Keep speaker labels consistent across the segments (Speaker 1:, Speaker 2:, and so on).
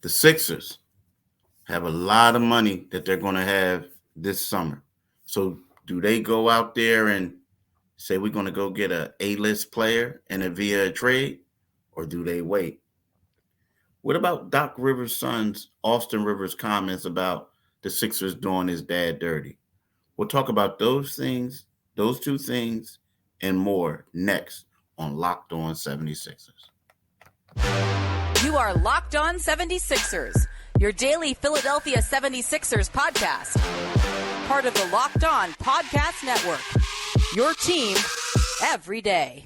Speaker 1: The Sixers have a lot of money that they're going to have this summer. So do they go out there and say we're going to go get a A-list player and a via a trade, or do they wait? What about Doc Rivers' son's Auston Rivers' comments about the Sixers doing his dad dirty? We'll talk about those things, those two things, and more next on Locked On 76ers.
Speaker 2: You are Locked On 76ers, your daily Philadelphia 76ers podcast. Part of the Locked On Podcast Network, your team every day.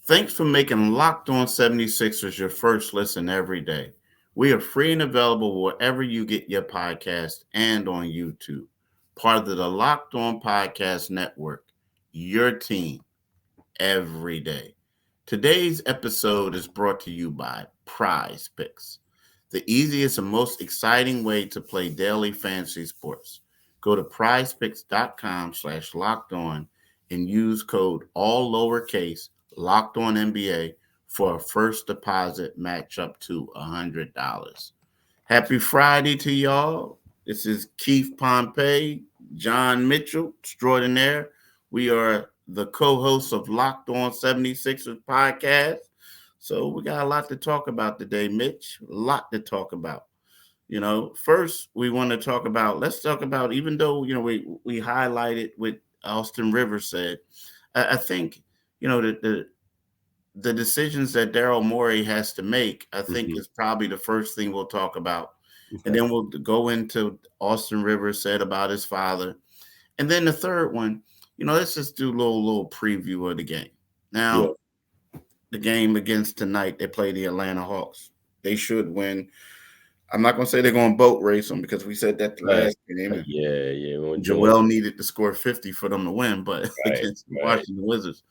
Speaker 1: Thanks for making Locked On 76ers your first listen every day. We are free and available wherever you get your podcast and on YouTube. Part of the Locked On Podcast Network, your team every day. Today's episode is brought to you by PrizePicks, the easiest and most exciting way to play daily fantasy sports. Go to prizepicks.com/lockedon and use code all lowercase Locked On NBA for a first deposit match up to $100. Happy Friday to y'all. This is Keith Pompey, John Mitchell, extraordinaire. We are the co-hosts of Locked On 76ers podcast. So we got a lot to talk about today, Mitch. A lot to talk about. First we want to talk about, let's talk about, even though, we highlighted what Auston Rivers said, I think, the decisions that Daryl Morey has to make, I think is probably the first thing we'll talk about. Okay. And then we'll go into Auston Rivers said about his father. And then the third one, let's just do a little preview of the game. Now, The game against tonight, they play the Atlanta Hawks. They should win. I'm not going to say they're going to boat race them because we said that the last game.
Speaker 3: Yeah.
Speaker 1: Joel needed to score 50 for them to win, but against the Washington Wizards.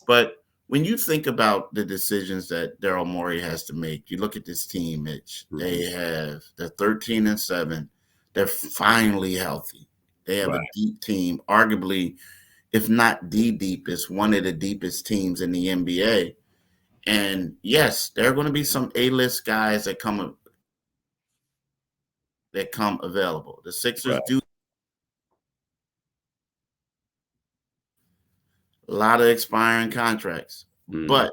Speaker 1: But when you think about the decisions that Daryl Morey has to make, you look at this team, Mitch. They're 13-7. They're finally healthy. They have a deep team, arguably, if not the deepest, one of the deepest teams in the NBA. And yes, there are going to be some A-list guys that come available. The Sixers do a lot of expiring contracts. But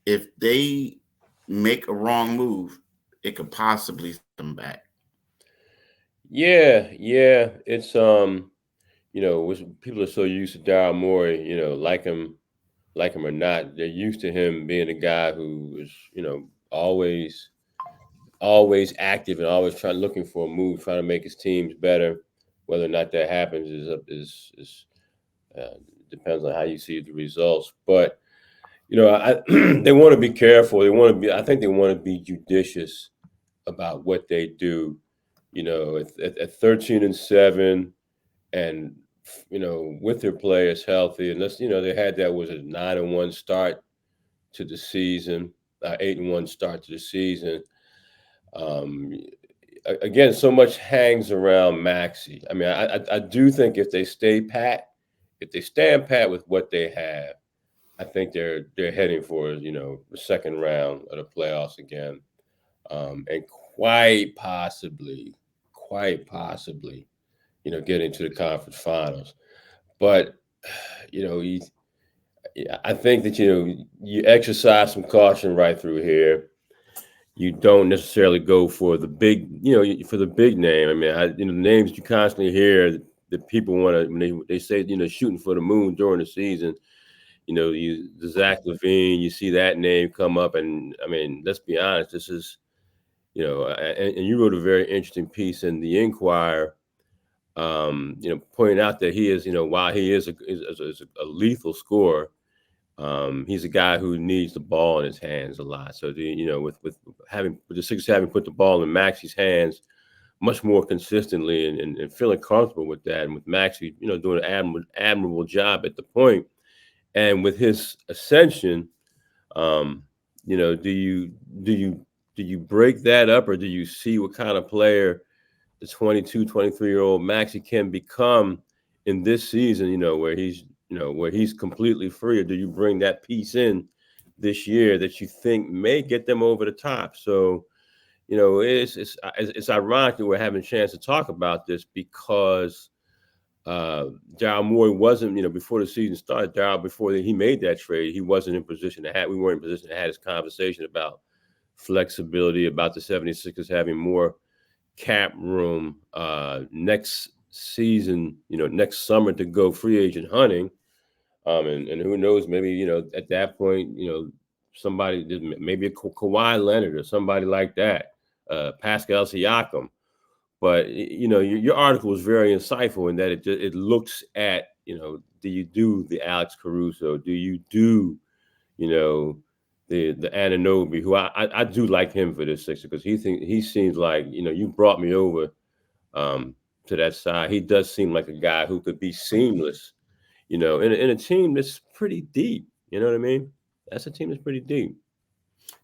Speaker 1: if they make a wrong move, it could possibly set them back.
Speaker 3: Yeah. It's people are so used to Daryl Morey, like him or not, they're used to him being a guy who is, always active and always looking for a move, trying to make his teams better. Whether or not that happens is depends on how you see the results. But they want to be careful. I think they want to be judicious about what they do. At 13-7, and with their players healthy, and they had that was a 9-1 start to the season, 8-1 start to the season. Again, so much hangs around Maxey. I mean, I do think if they stand pat with what they have, I think they're heading for the second round of the playoffs again, and quite possibly, get into the conference finals. But I think that you exercise some caution right through here. You don't necessarily go for the big, for the big name. I mean, the names you constantly hear that people want to, when they say, shooting for the moon during the season, the Zach LaVine, you see that name come up. And I mean, let's be honest, this is, and you wrote a very interesting piece in the Inquirer, pointing out that he is, while he is a lethal scorer, he's a guy who needs the ball in his hands a lot. So with the Sixers having put the ball in Maxey's hands much more consistently and feeling comfortable with that, and with Maxey, doing an admirable job at the point, and with his ascension, do you break that up, or do you see what kind of player the 22, 23-year-old Maxey can become in this season, where he's completely free, or do you bring that piece in this year that you think may get them over the top? So, it's ironic that we're having a chance to talk about this because Daryl Morey wasn't, before the season started, before he made that trade, he wasn't in position we weren't in position to have this conversation about flexibility, about the 76ers having more cap room next season, next summer to go free agent hunting. And who knows, maybe, at that point, somebody, maybe a Kawhi Leonard or somebody like that, Pascal Siakam. But, your article was very insightful in that it looks at, do you do the Alex Caruso? Do you do, the Anunoby, who I do like him for this Sixer because he seems like, you brought me over to that side. He does seem like a guy who could be seamless, in a team that's pretty deep. You know what I mean? That's a team that's pretty deep.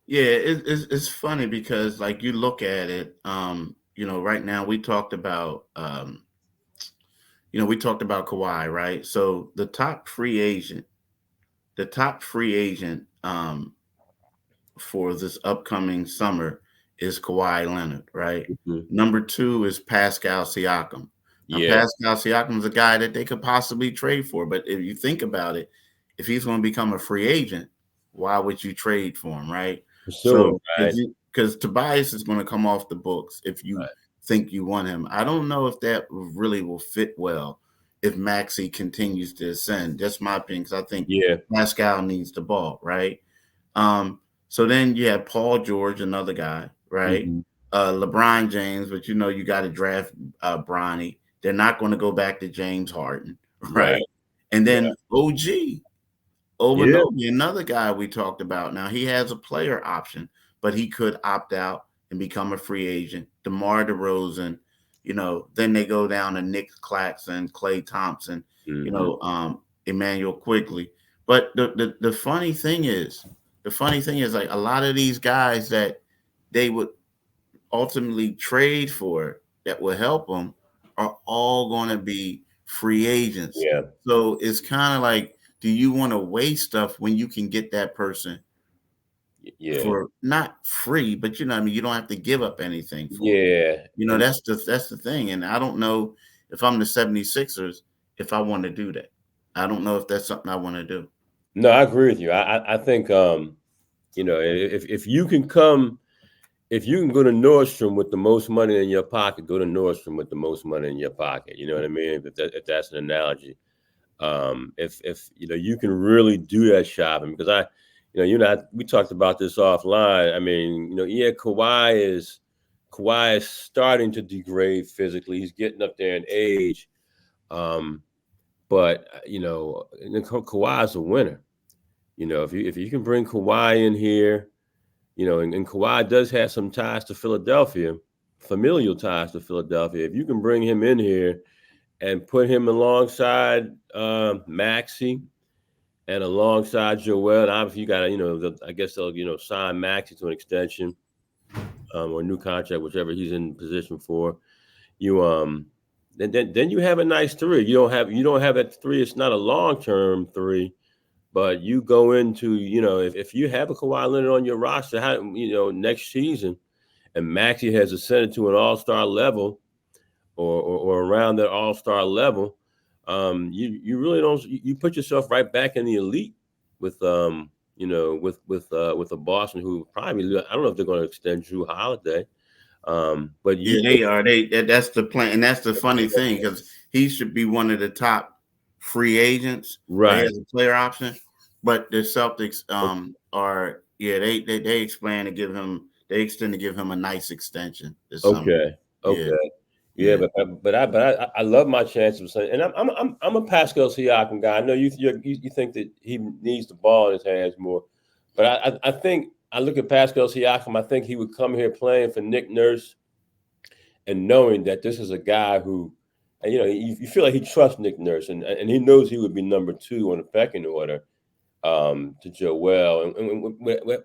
Speaker 1: Yeah, it's funny because like you look at it, right now we talked about Kawhi, right? So the top free agent for this upcoming summer is Kawhi Leonard, right?
Speaker 3: Mm-hmm.
Speaker 1: Number 2 is Pascal Siakam. Now,
Speaker 3: Yeah.
Speaker 1: Pascal Siakam is a guy that they could possibly trade for, but if you think about it, if he's going to become a free agent, why would you trade for him, right?
Speaker 3: So,
Speaker 1: because Tobias is going to come off the books if you think you want him. I don't know if that really will fit well if Maxey continues to ascend. That's my opinion, because I think Pascal needs the ball, right? So then you have Paul George, another guy, right?
Speaker 3: Mm-hmm.
Speaker 1: LeBron James, but you got to draft Bronny. They're not going to go back to James Harden, right? And then OG, Anunoby, another guy we talked about. Now he has a player option, but he could opt out and become a free agent. DeMar DeRozan, then they go down to Nick Claxton, Klay Thompson, Emmanuel Quigley. But the funny thing is like a lot of these guys that they would ultimately trade for that will help them are all going to be free agents.
Speaker 3: Yeah.
Speaker 1: So it's kind of like, do you want to waste stuff when you can get that person for not free, but you don't have to give up anything for it. That's the thing. And I don't know if I'm the 76ers, if I want to do that. I don't know if that's something I want to do.
Speaker 3: No, I agree with you. I think if you can go to Nordstrom with the most money in your pocket, go to Nordstrom with the most money in your pocket. You know what I mean? If that's an analogy. If you can really do that shopping, because we talked about this offline. I mean, Kawhi is starting to degrade physically. He's getting up there in age. But Kawhi is a winner. If you can bring Kawhi in here, and Kawhi does have some ties to Philadelphia, familial ties to Philadelphia. If you can bring him in here and put him alongside Maxey and alongside Joel, and obviously you got to, I guess they'll sign Maxey to an extension or a new contract, whichever he's in position for. Then you have a nice 3. You don't have that 3. It's not a long-term 3, but you go into, if you have a Kawhi Leonard on your roster, next season, and Maxey has ascended to an all-star level or around that all-star level, you really don't. You put yourself right back in the elite with a Boston who probably, I don't know if they're going to extend Drew Holiday. But
Speaker 1: they are. That's the plan, and that's the funny thing, because he should be one of the top free agents.
Speaker 3: Right,
Speaker 1: he has a player option, but the Celtics are they explain to give him a nice extension this summer.
Speaker 3: But I love my chances, and I'm a Pascal Siakam guy. I know you think that he needs the ball in his hands more, but I think. I look at Pascal Siakam. I think he would come here playing for Nick Nurse and knowing that this is a guy who, you feel like he trusts Nick Nurse and he knows he would be number 2 on the pecking order to Joel. And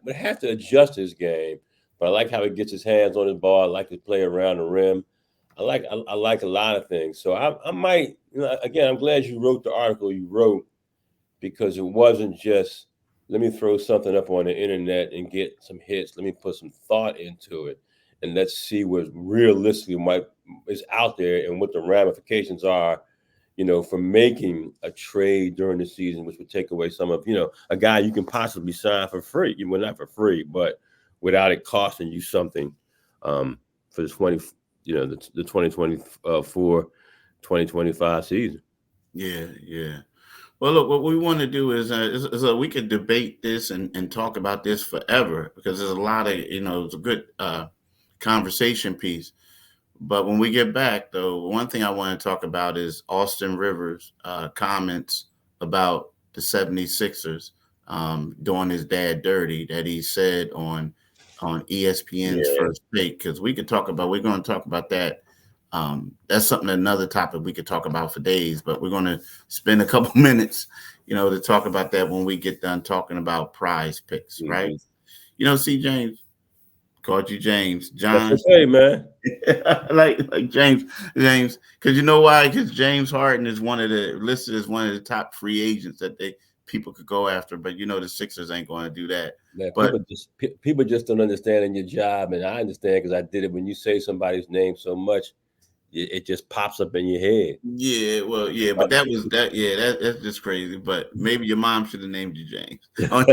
Speaker 3: we have to adjust his game. But I like how he gets his hands on his ball. I like to play around the rim. I like a lot of things. So I might, again, I'm glad you wrote the article you wrote, because it wasn't just let me throw something up on the internet and get some hits. Let me put some thought into it, and let's see what realistically is out there and what the ramifications are, for making a trade during the season, which would take away some of, a guy you can possibly sign for free. Well, not for free, but without it costing you something for the 2024-2025 season.
Speaker 1: Yeah. Well, look, what we want to do is we could debate this and talk about this forever, because there's a lot of, it's a good conversation piece. But when we get back, though, one thing I want to talk about is Auston Rivers' comments about the 76ers doing his dad dirty that he said on ESPN's First Take, because we're going to talk about that. That's something, another topic we could talk about for days, but we're going to spend a couple minutes, to talk about that when we get done talking about PrizePicks, right? See, James, called you James, John.
Speaker 3: That's okay, man.
Speaker 1: like James, because you know why? Because James Harden is listed as one of the top free agents that people could go after, but the Sixers ain't going to do that.
Speaker 3: Yeah,
Speaker 1: but
Speaker 3: people just don't understand in your job, and I understand because I did it. When you say somebody's name so much, it just pops up in your head.
Speaker 1: Yeah, well, yeah, but that was that. Yeah, that's just crazy. But maybe your mom should have named you James. But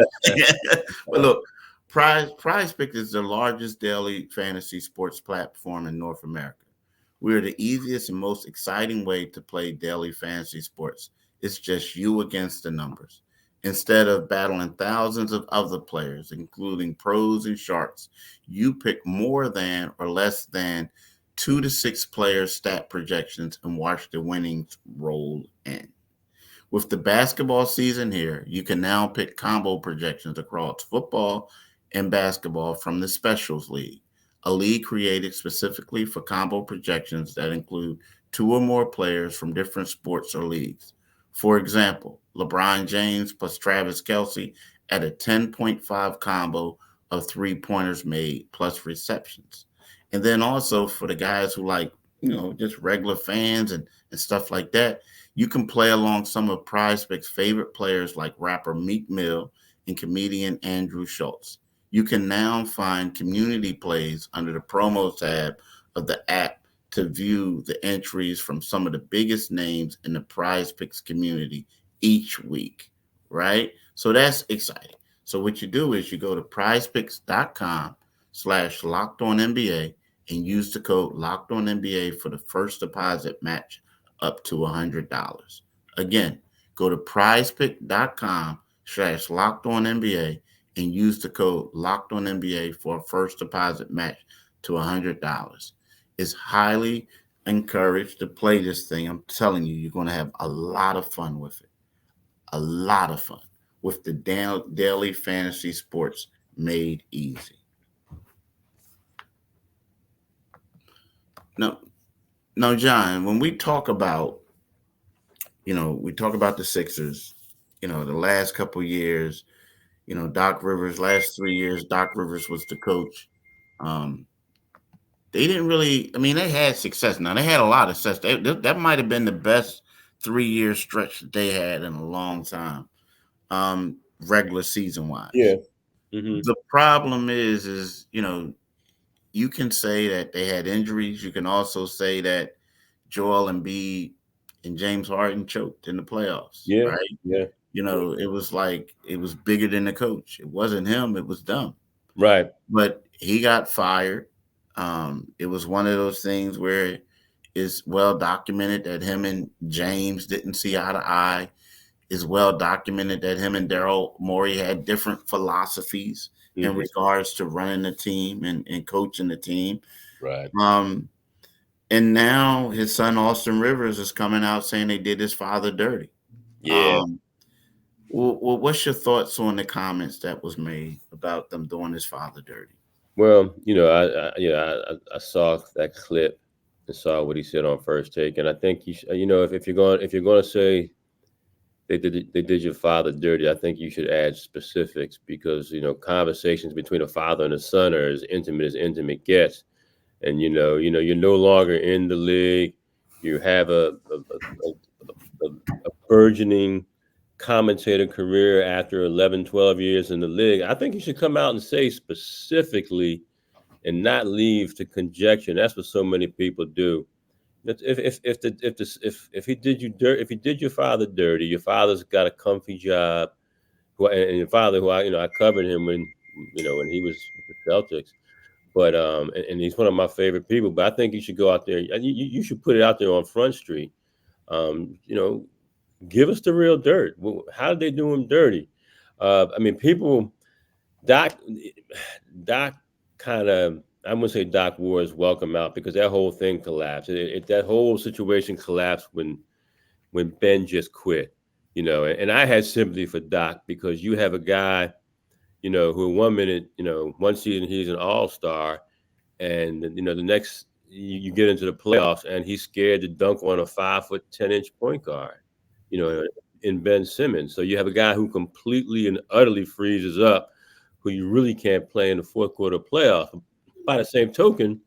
Speaker 1: look, PrizePicks is the largest daily fantasy sports platform in North America. We're the easiest and most exciting way to play daily fantasy sports. It's just you against the numbers. Instead of battling thousands of other players, including pros and sharks, you pick more than or less than 2 to 6 player stat projections and watch the winnings roll in. With the basketball season here, you can now pick combo projections across football and basketball from the Specials League, a league created specifically for combo projections that include 2 or more players from different sports or leagues. For example, LeBron James plus Travis Kelce at a 10.5 combo of 3-pointers made plus receptions. And then also for the guys who like, just regular fans and stuff like that, you can play along some of PrizePicks' favorite players like rapper Meek Mill and comedian Andrew Schultz. You can now find community plays under the promo tab of the app to view the entries from some of the biggest names in the PrizePicks community each week, right? So that's exciting. So what you do is you go to prizepicks.com/LockedOnNBA and use the code LockedOnNBA for the first deposit match up to $100. Again, go to prizepicks.com/LockedOnNBA and use the code LockedOnNBA for a first deposit match to $100. It's highly encouraged to play this thing. I'm telling you, you're going to have a lot of fun with it. A lot of fun with the daily fantasy sports made easy. No, John, when we talk about, the Sixers, the last couple of years, Doc Rivers, last 3 years, Doc Rivers was the coach. They didn't really, they had success. Now, they had a lot of success. That might have been the best 3-year stretch that they had in a long time, regular season wise.
Speaker 3: Yeah.
Speaker 1: Mm-hmm. The problem is, you can say that they had injuries. You can also say that Joel Embiid and James Harden choked in the playoffs.
Speaker 3: Yeah.
Speaker 1: Right?
Speaker 3: Yeah.
Speaker 1: It was like it was bigger than the coach. It wasn't him. It was them.
Speaker 3: Right.
Speaker 1: But he got fired. It was one of those things where it's well documented that him and James didn't see eye to eye. It's well documented that him and Daryl Morey had different philosophies in regards to running the team and coaching the team.
Speaker 3: Right.
Speaker 1: And now his son Auston Rivers is coming out saying they did his father dirty.
Speaker 3: Yeah.
Speaker 1: Well, what's your thoughts on the comments that was made about them doing his father dirty?
Speaker 3: Well, I saw that clip and saw what he said on First Take, and I think if you're going to say they did your father dirty, I think you should add specifics, because conversations between a father and a son are as intimate gets, and you're no longer in the league. You have a burgeoning commentator career after 11, 12 years in the league. I think you should come out and say specifically and not leave to conjecture. And that's what so many people do. If he did you dirt, if he did your father dirty, your father's got a comfy job, and your father, who I covered him when he was with the Celtics, but and he's one of my favorite people. But I think you should go out there. You should put it out there on Front Street. Give us the real dirt. How did they do him dirty? I mean, Doc kind of, I wouldn't say Doc Ward's welcome out, because that whole thing collapsed. That whole situation collapsed when Ben just quit, and I had sympathy for Doc, because you have a guy, who 1 minute, one season he's an all-star, and the next you get into the playoffs and he's scared to dunk on a 5'10" point guard, in Ben Simmons. So you have a guy who completely and utterly freezes up, who you really can't play in the fourth quarter playoff. By the same token,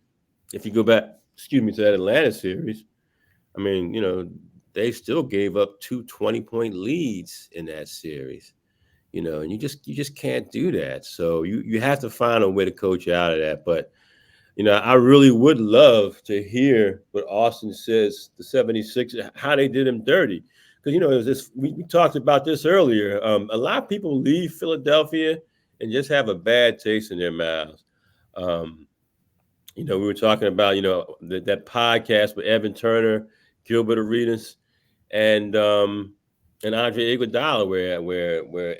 Speaker 3: if you go back, to that Atlanta series, I mean, they still gave up 2 20-point leads in that series, and you just can't do that. So you have to find a way to coach out of that. But, I really would love to hear what Auston says, the 76ers, how they did him dirty. Because, we talked about this earlier. A lot of people leave Philadelphia and just have a bad taste in their mouths. We were talking about, that podcast with Evan Turner, Gilbert Arenas, and Andre Iguodala, where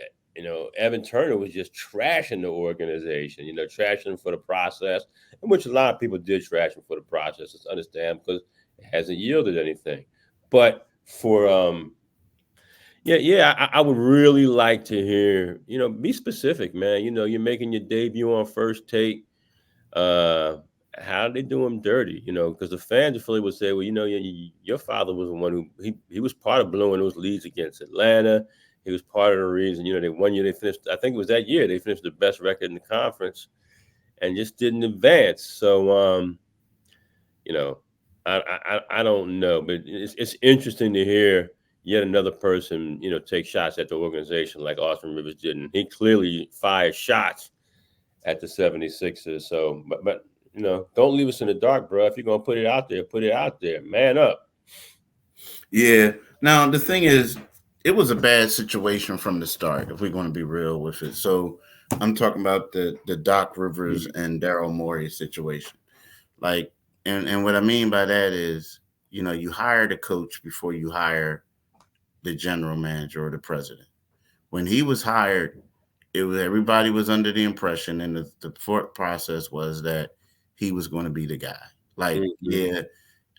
Speaker 3: Evan Turner was just trashing the organization, trashing them for the process, in which a lot of people did trash him for the process. It's understandable, because it hasn't yielded anything. But for I would really like to hear, be specific, man. You're making your debut on First Take. How did they do him dirty? Because the fans of Philly would say, well, your father was the one who he was part of blowing those leads against Atlanta. He was part of the reason, they 1 year they finished, I think it was that year, they finished the best record in the conference and just didn't advance. So, I don't know, but it's interesting to hear yet another person, take shots at the organization like Auston Rivers didn't. He clearly fired shots at the 76ers. So, but don't leave us in the dark, bro. If you're going to put it out there, man up.
Speaker 1: Yeah. Now, the thing is, it was a bad situation from the start, if we're going to be real with it. So I'm talking about the Doc Rivers and Daryl Morey situation. Like, and what I mean by that is, you hire the coach before you hire the general manager or the president. When he was hired, everybody was under the impression, and the thought process was that he was going to be the guy. Like,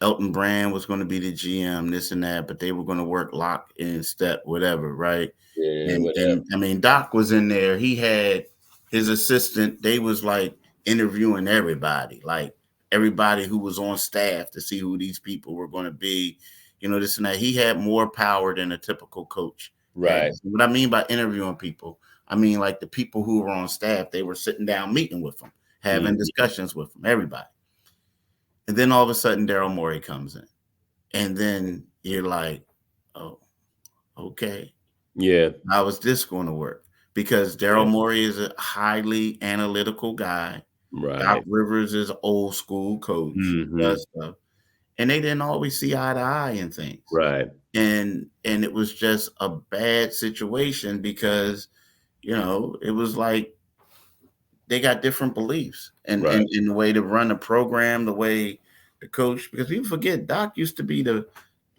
Speaker 1: Elton Brand was going to be the GM, this and that, but they were going to work lock in step, whatever, right?
Speaker 3: Yeah,
Speaker 1: and I mean, Doc was in there. He had his assistant. They was like interviewing everybody, like everybody who was on staff, to see who these people were going to be, this and that. He had more power than a typical coach.
Speaker 3: Right.
Speaker 1: What I mean by interviewing people, I mean like the people who were on staff, they were sitting down meeting with them, having discussions with them, everybody. And then all of a sudden, Daryl Morey comes in. And then you're like, oh, okay.
Speaker 3: Yeah.
Speaker 1: How is this going to work? Because Daryl Morey is a highly analytical guy.
Speaker 3: Right.
Speaker 1: Doc Rivers is an old school coach. Does stuff. And they didn't always see eye to eye in things.
Speaker 3: Right.
Speaker 1: And it was just a bad situation, because, it was like they got different beliefs and in the way to run the program, the way the coach, because people forget Doc used to be he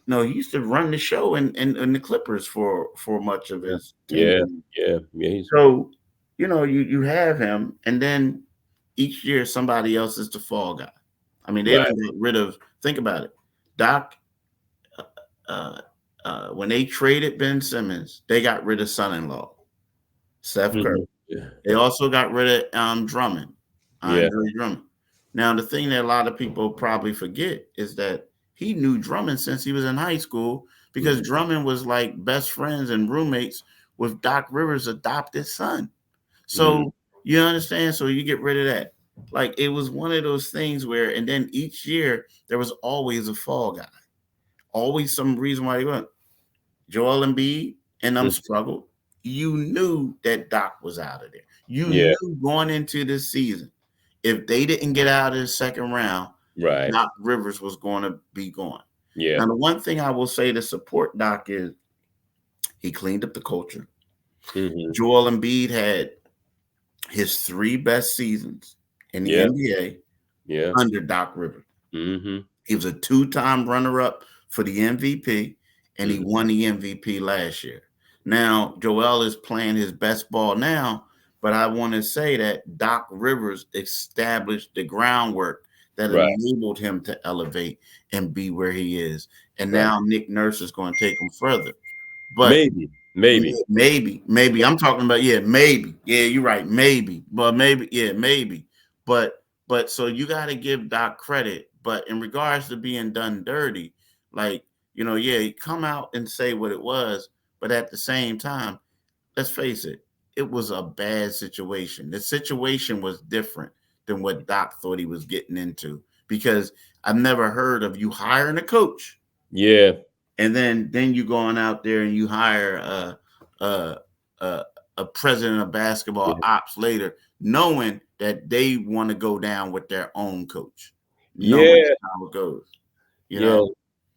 Speaker 1: used to run the show in the Clippers for much of his team.
Speaker 3: Yeah.
Speaker 1: So, you have him, and then each year somebody else is the fall guy. I mean, they don't get rid of, think about it. Doc, when they traded Ben Simmons, they got rid of son-in-law, Steph Curry. They also got rid of Drummond, Andre Drummond. Now, the thing that a lot of people probably forget is that he knew Drummond since he was in high school, because Drummond was like best friends and roommates with Doc Rivers' adopted son. So you understand? So you get rid of that. Like it was one of those things where, and then each year there was always a fall guy, always some reason why he went. Joel Embiid and them
Speaker 3: Mm.
Speaker 1: struggled. You knew that Doc was out of there. You
Speaker 3: Yeah.
Speaker 1: knew going into this season, if they didn't get out of the second round,
Speaker 3: Right.
Speaker 1: Doc Rivers was going to be gone.
Speaker 3: Yeah.
Speaker 1: Now, the one thing I will say to support Doc is he cleaned up the culture.
Speaker 3: Mm-hmm.
Speaker 1: Joel Embiid had his 3 best seasons in the
Speaker 3: Yeah.
Speaker 1: NBA under Doc Rivers.
Speaker 3: Mm-hmm.
Speaker 1: He was a 2-time runner-up for the MVP, and he
Speaker 3: Mm-hmm.
Speaker 1: won the MVP last year. Now, Joel is playing his best ball now, but I want to say that Doc Rivers established the groundwork that
Speaker 3: Right.
Speaker 1: enabled him to elevate and be where he is. And
Speaker 3: Right.
Speaker 1: now Nick Nurse is going to take him further. But
Speaker 3: Maybe.
Speaker 1: maybe. I'm talking about, maybe. Yeah, you're right. Maybe. But maybe. But so you got to give Doc credit. But in regards to being done dirty, like, come out and say what it was. But at the same time, let's face it, it was a bad situation. The situation was different than what Doc thought he was getting into, because I've never heard of you hiring a coach.
Speaker 3: Yeah.
Speaker 1: And then you going out there and you hire a president of basketball ops later, knowing that they want to go down with their own coach. Knowing how it goes, you know.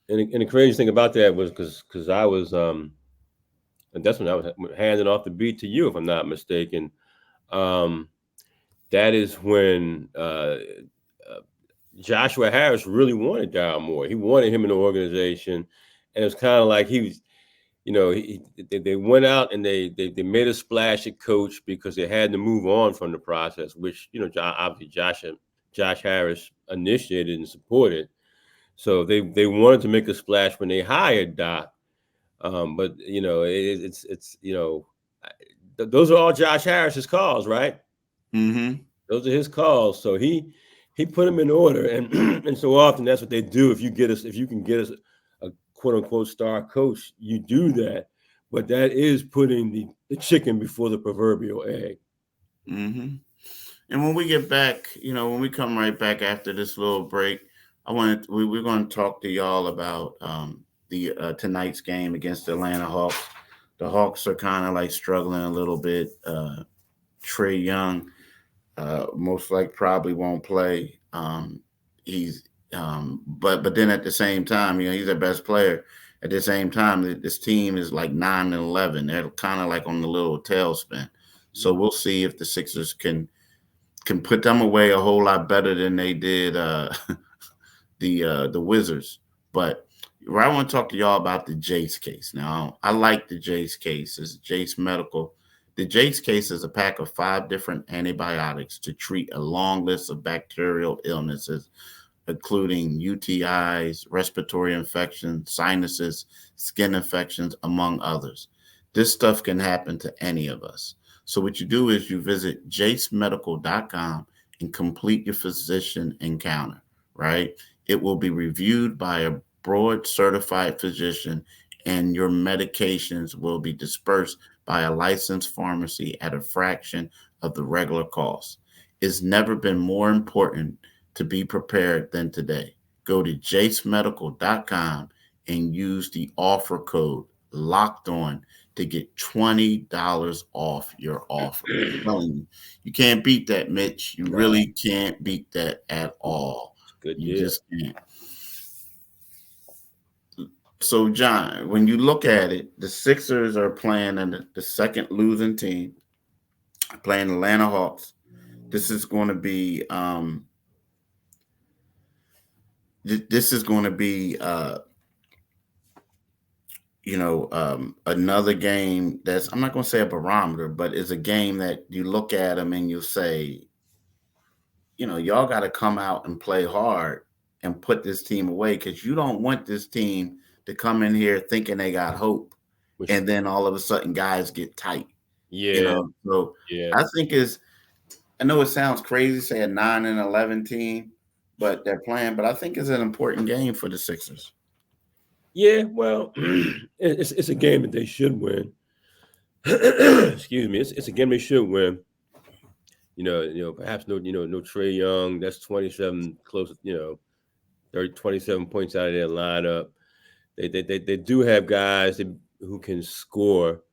Speaker 3: And the crazy thing about that was because I was and that's when I was handing off the beat to you, if I'm not mistaken. That is when Joshua Harris really wanted Daryl Morey. He wanted him in the organization, and it was kind of like he was, they went out and they made a splash at coach because they had to move on from the process, which obviously Josh Harris initiated and supported. So they wanted to make a splash when they hired Doc, but those are all Josh Harris's calls, right?
Speaker 1: Mm-hmm.
Speaker 3: Those are his calls. So he put them in order, and and so often that's what they do. If you can get us a quote unquote star coach, you do that. But that is putting the chicken before the proverbial egg.
Speaker 1: Mm-hmm. And when we get back, when we come right back after this little break, we're going to talk to y'all about the tonight's game against the Atlanta Hawks. The Hawks are kind of like struggling a little bit. Trae Young most likely probably won't play. But then at the same time, he's their best player. At the same time, this team is like 9-11. They're kind of like on the little tailspin. So we'll see if the Sixers can put them away a whole lot better than they did the Wizards. But I want to talk to y'all about the Jace case. Now, I like the Jace case. It's Jace Medical. The Jace case is a pack of 5 different antibiotics to treat a long list of bacterial illnesses, including UTIs, respiratory infections, sinuses, skin infections, among others. This stuff can happen to any of us. So what you do is you visit jacemedical.com and complete your physician encounter, right? It will be reviewed by a board certified physician, and your medications will be dispersed by a licensed pharmacy at a fraction of the regular cost. It's never been more important to be prepared than today. Go to jacemedical.com and use the offer code locked on to get $20 off your offer. I'm telling you, you can't beat that, Mitch. You really can't beat that at all.
Speaker 3: Good
Speaker 1: You
Speaker 3: deal.
Speaker 1: just can't. So, John, when you look at it, the Sixers are playing the second losing team, playing Atlanta Hawks. This is going to be another game that's, I'm not going to say a barometer, but it's a game that you look at them and you say, y'all got to come out and play hard and put this team away, because you don't want this team to come in here thinking they got hope, and then all of a sudden guys get tight.
Speaker 3: Yeah.
Speaker 1: So I think I know it sounds crazy to say a 9-11 team, but they're playing. But I think it's an important game for the Sixers.
Speaker 3: Yeah, well, it's a game that they should win. Excuse me. It's a game they should win. Perhaps no Trae Young. That's 27 close, 27 points out of their lineup. They do have guys who can score,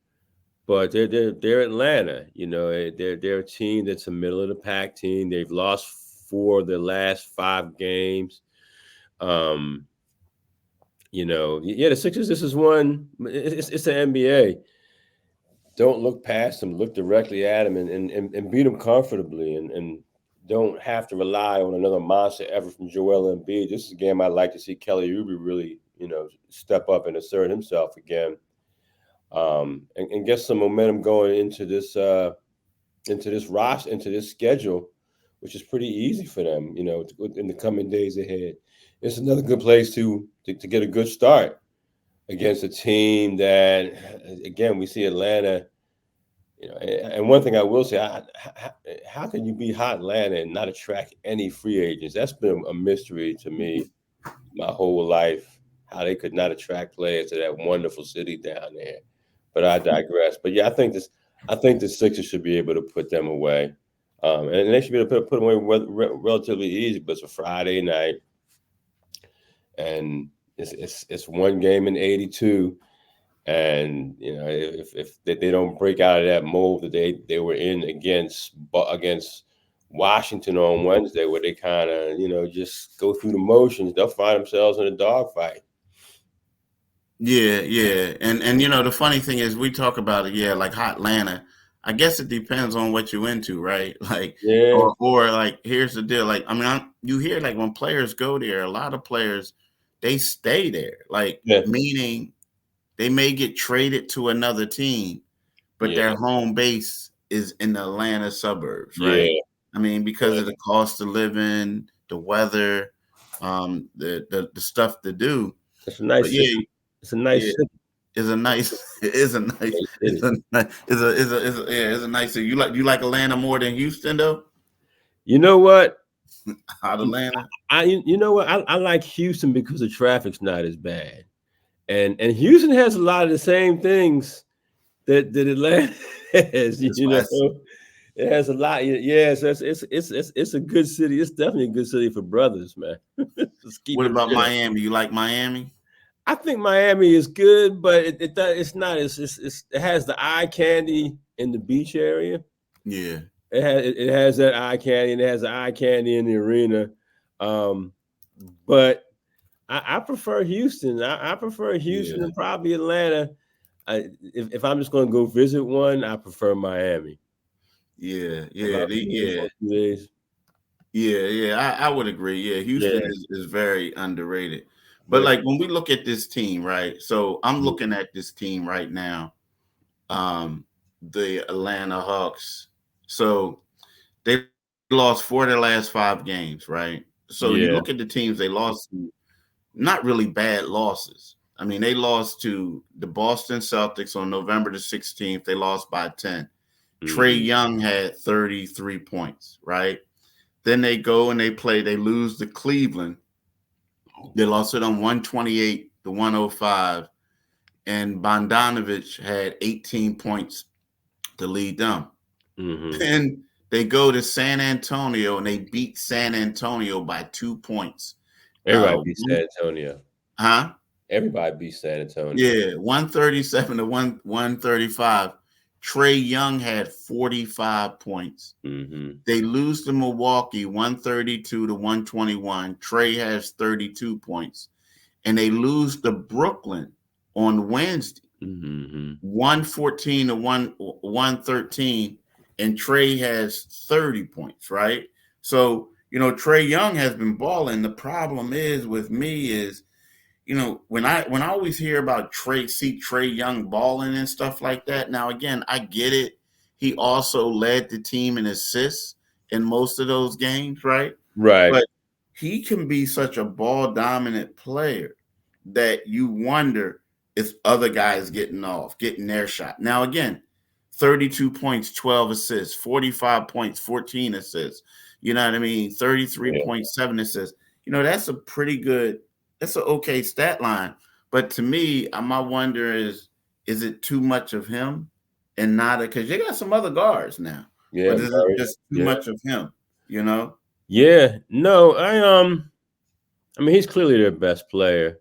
Speaker 3: but they're Atlanta. They're a team that's a middle of the pack team. They've lost 4 of their last 5 games. The Sixers. This is one. It's the NBA. Don't look past them. Look directly at them and beat them comfortably, and don't have to rely on another monster effort from Joel Embiid. This is a game I'd like to see Kelly Oubre really, step up and assert himself again, and get some momentum going into this roster, into this schedule, which is pretty easy for them, in the coming days ahead. It's another good place to get a good start against a team that, again, we see Atlanta. And one thing I will say, how can you be hot Atlanta and not attract any free agents? That's been a mystery to me my whole life, how they could not attract players to that wonderful city down there. But I digress. But yeah, I think the Sixers should be able to put them away, and they should be able to put them away relatively easy. But it's a Friday night, and it's one game in 82. And if they don't break out of that mold that they were in against Washington on Wednesday, where they kind of just go through the motions, they'll find themselves in a dogfight.
Speaker 1: Yeah, and the funny thing is, we talk about it, like hot Atlanta. I guess it depends on what you're into, right? Like, or like, here's the deal. Like, you hear like when players go there, a lot of players they stay there, like meaning. They may get traded to another team, but their home base is in the Atlanta suburbs, right? Because of the cost of living, the weather, the stuff to do.
Speaker 3: It's a nice city. It's a nice city.
Speaker 1: It's a nice city. You like Atlanta more than Houston, though?
Speaker 3: You know what?
Speaker 1: Hot Atlanta.
Speaker 3: I like Houston because the traffic's not as bad. And Houston has a lot of the same things that Atlanta has. It has a lot. Yeah, so it's a good city. It's definitely a good city for brothers, man.
Speaker 1: What about Miami? You like Miami?
Speaker 3: I think Miami is good, but it's not. It has the eye candy in the beach area.
Speaker 1: Yeah,
Speaker 3: it has that eye candy, and it has the eye candy in the arena. But I prefer Houston. I prefer Houston and probably Atlanta. If I'm just going to go visit one, I prefer Miami.
Speaker 1: I would agree. Yeah, Houston is very underrated. But like when we look at this team, right? So I'm looking at this team right now, the Atlanta Hawks. So they lost 4 of their last 5 games, right? So you look at the teams they lost to. Not really bad losses. They lost to the Boston Celtics on November the 16th. They lost by 10. Trae Young had 33 points, right? Then they go and they lose to Cleveland. They lost it on 128 to 105. And Bogdanovich had 18 points to lead them. Then they go to San Antonio and they beat San Antonio by 2 points.
Speaker 3: Everybody beat San Antonio.
Speaker 1: Huh?
Speaker 3: Everybody beat San Antonio.
Speaker 1: Yeah, 137 to 135. Trae Young had 45 points. They lose to Milwaukee 132 to 121. Trae has 32 points. And they lose to Brooklyn on Wednesday 114 to 113. And Trae has 30 points, right? So Trae Young has been balling. The problem is with me is, when I always hear about Trae Young balling and stuff like that. Now, again, I get it. He also led the team in assists in most of those games, right?
Speaker 3: Right.
Speaker 1: But he can be such a ball dominant player that you wonder if other guys getting their shot. Now, again, 32 points, 12 assists, 45 points, 14 assists. You know what I mean? 33.7 assists. That's a pretty good, that's an okay stat line. But to me, my wonder is it too much of him and not because you got some other guards now.
Speaker 3: Yeah,
Speaker 1: But is it
Speaker 3: Murray.
Speaker 1: just too
Speaker 3: Yeah.
Speaker 1: much of him? You know?
Speaker 3: Yeah. No, I mean, he's clearly their best player.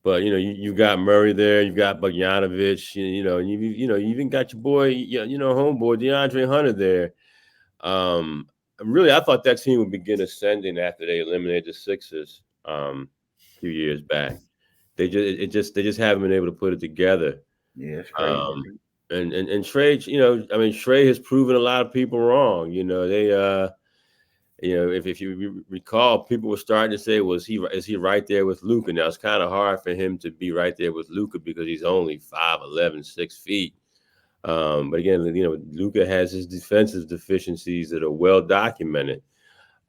Speaker 3: But you got Murray there, you got Bogdanovich, you even got your boy, homeboy DeAndre Hunter there. Really, I thought that team would begin ascending after they eliminated the Sixers a few years back. They just haven't been able to put it together.
Speaker 1: Yeah, it's crazy.
Speaker 3: Um, and Trey, Trey has proven a lot of people wrong. If you recall, people were starting to say, is he right there with Luka? Now it's kind of hard for him to be right there with Luka because he's only 5'11", 6 feet. But again, Luka has his defensive deficiencies that are well documented.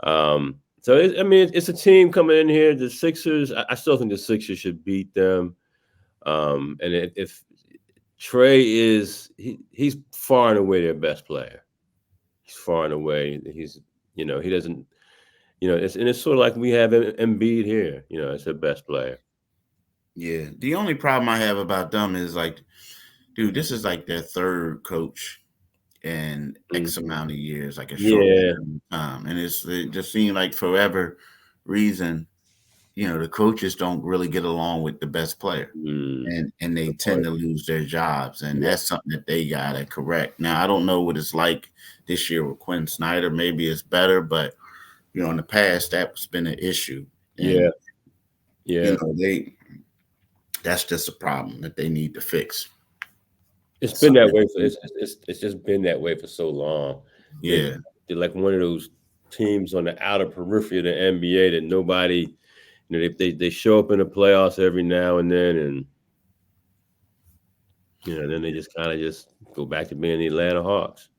Speaker 3: So it's a team coming in here. The Sixers, I still think the Sixers should beat them. And if Trey he's far and away their best player. He's far and away. He doesn't. It's sort of like we have Embiid here. It's their best player.
Speaker 1: Yeah. The only problem I have about them is like, dude, this is like their third coach in X amount of years, like a short time. And it just seemed like forever reason, the coaches don't really get along with the best player. And they tend to lose their jobs. And that's something that they got to correct. Now, I don't know what it's like this year with Quinn Snyder. Maybe it's better, but, in the past, that's been an issue. And, that's just a problem that they need to fix.
Speaker 3: It's been that way. It's just been that way for so long.
Speaker 1: Yeah.
Speaker 3: They're like one of those teams on the outer periphery of the NBA that nobody, they show up in the playoffs every now and then, and then they just kind of just go back to being the Atlanta Hawks.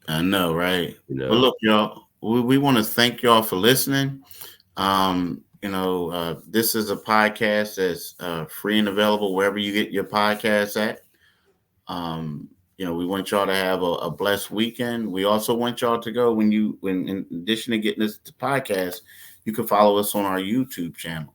Speaker 1: I know, right? Well, look, y'all, we want to thank y'all for listening. This is a podcast that's free and available wherever you get your podcasts at. We want y'all to have a blessed weekend. We also want y'all to go when in addition to getting this podcast, you can follow us on our YouTube channel,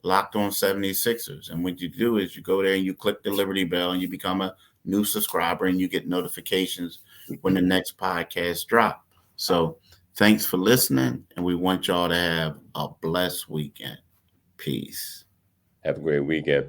Speaker 1: Locked On 76ers. And what you do is you go there and you click the Liberty Bell and you become a new subscriber and you get notifications when the next podcast drop. So thanks for listening. And we want y'all to have a blessed weekend. Peace.
Speaker 3: Have a great weekend.